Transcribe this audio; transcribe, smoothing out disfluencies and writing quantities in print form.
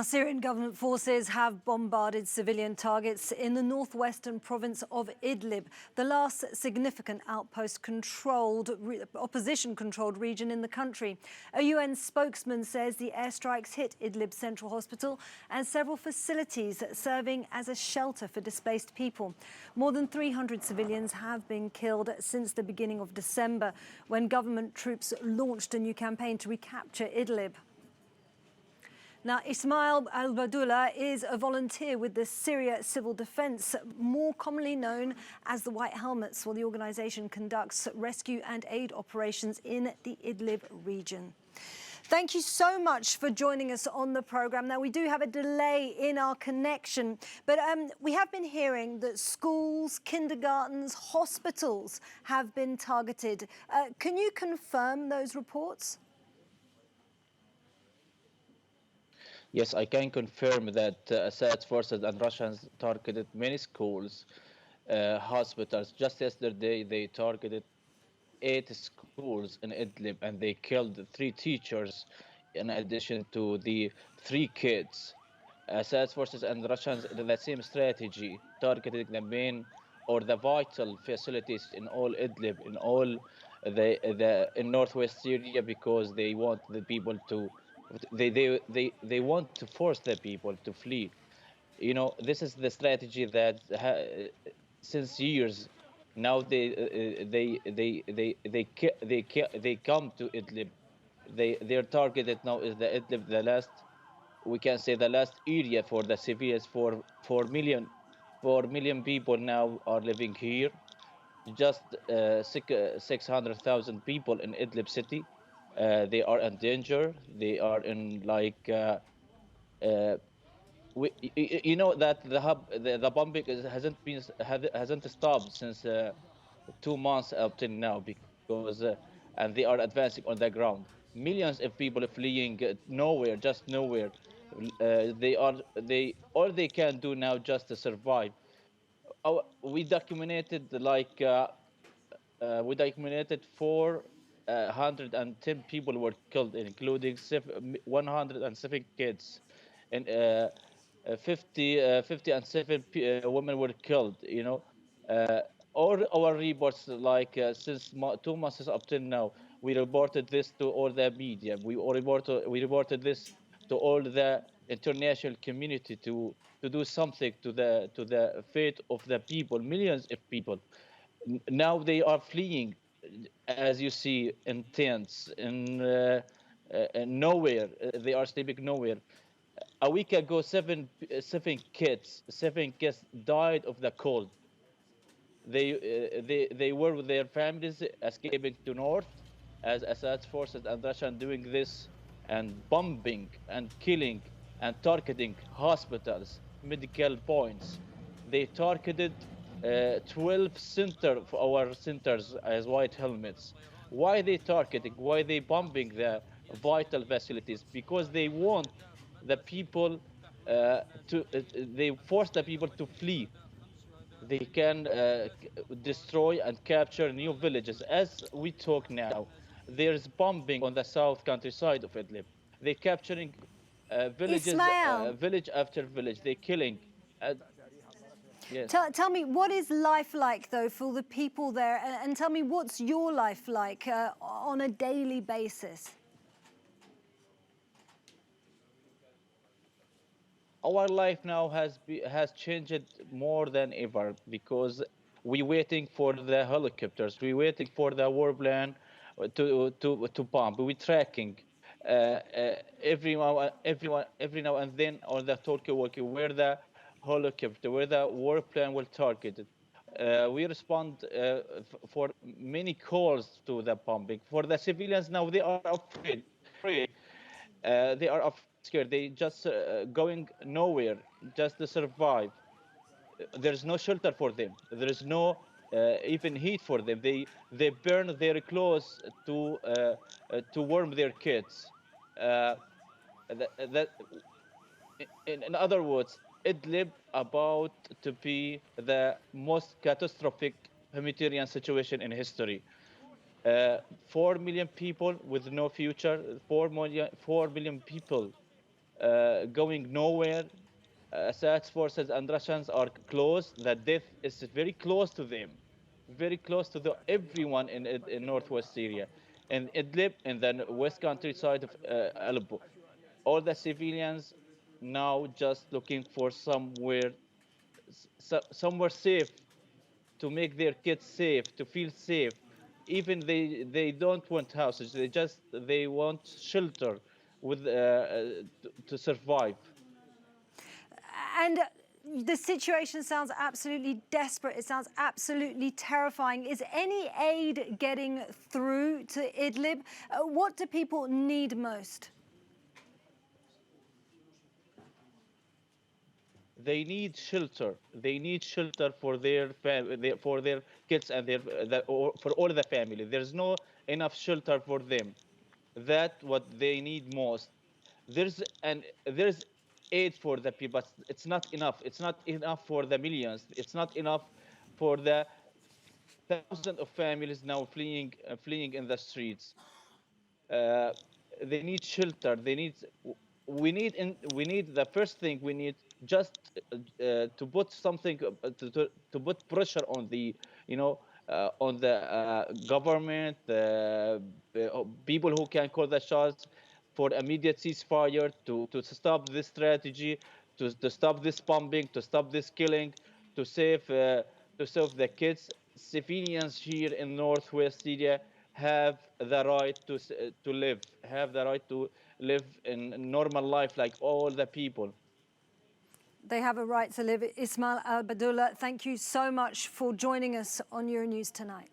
Syrian government forces have bombarded civilian targets in the northwestern province of Idlib, the last significant opposition-controlled region in the country. A UN spokesman says the airstrikes hit Idlib Central Hospital and several facilities serving as a shelter for displaced people. More than 300 civilians have been killed since the beginning of December, when government troops launched a new campaign to recapture Idlib. Now, Ismail al-Badula is a volunteer with the Syria Civil Defense, more commonly known as the White Helmets, while the organization conducts rescue and aid operations in the Idlib region. Thank you so much for joining us on the program. Now, we do have a delay in our connection, but we have been hearing that schools, kindergartens, hospitals have been targeted. Can you confirm those reports? Yes, I can confirm that Assad's forces and Russians targeted many schools, hospitals. Just yesterday, they targeted 8 schools in Idlib, and they killed 3 teachers, in addition to the 3 kids. Assad's forces and Russians did the same strategy, targeting the main or the vital facilities in all Idlib, in all in northwest Syria, because they want the people to. They want to force the people to flee. You know, this is the strategy that since years now they come to Idlib. Their targeted now is the Idlib, the last, we can say, the last area for the civilians. 4 million people now are living here. Just 600,000 people in Idlib city. They are in danger. They are in like you know that the bombing hasn't stopped since 2 months up till now, because and they are advancing on the ground. Millions of people fleeing nowhere, just nowhere. They all they can do now just to survive. We documented like we documented 410 people were killed, including 107 kids, and 57 women were killed. You know, all our reports, like since 2 months up till now, we reported this to all the media. We reported this to all the international community to do something to the fate of the people, millions of people. Now they are fleeing, as you see, in tents, in nowhere. They are sleeping nowhere. A week ago, seven kids died of the cold. They were with their families escaping to north, as Assad's forces and Russian doing this, and bombing and killing and targeting hospitals, medical points. They targeted 12 our centers as White Helmets. Why they targeting? Why they bombing the vital facilities? Because they want the people they force the people to flee. They can destroy and capture new villages. As we talk now, there's bombing on the south countryside of Idlib. They're capturing villages, Ismail, village after village. They're killing. Yes. Tell me, what is life like, though, for the people there? And tell me, what's your life like on a daily basis? Our life now has changed more than ever, because we're waiting for the helicopters. We're waiting for the warplane to bomb. We're tracking every now and then on the talkie-walkie where the helicopter, where the warplane will target it. We respond for many calls to the bombing. For the civilians now, they are afraid. They are scared. They just going nowhere just to survive. There's no shelter for them. There is no even heat for them. They burn their clothes to warm their kids. That in other words, Idlib about to be the most catastrophic humanitarian situation in history. 4 million people with no future. 4 million people going nowhere. Assad's forces and Russians are close. The death is very close to them, very close to everyone in northwest Syria, and Idlib in the west countryside of Aleppo. All the civilians now just looking for somewhere safe, to make their kids safe, to feel safe. Even they don't want houses. They want shelter with to survive. And the situation sounds absolutely desperate. It sounds absolutely terrifying. Is any aid getting through to Idlib? What do people need most? They need shelter. They need shelter for for their kids and or for all the family. There's no enough shelter for them. That's what they need most. There's aid for the people, but it's not enough. It's not enough for the millions. It's not enough for the thousands of families now fleeing in the streets. Uh, they need shelter. We need the first thing we need, just to put something, to put pressure on the, on the government, people who can call the shots for immediate ceasefire, to stop this strategy, to stop this bombing, to stop this killing, to save the kids. Civilians here in northwest Syria have the right to live, have the right to live in normal life like all the people. They have a right to live. Ismail al-Badullah, thank you so much for joining us on Euronews tonight.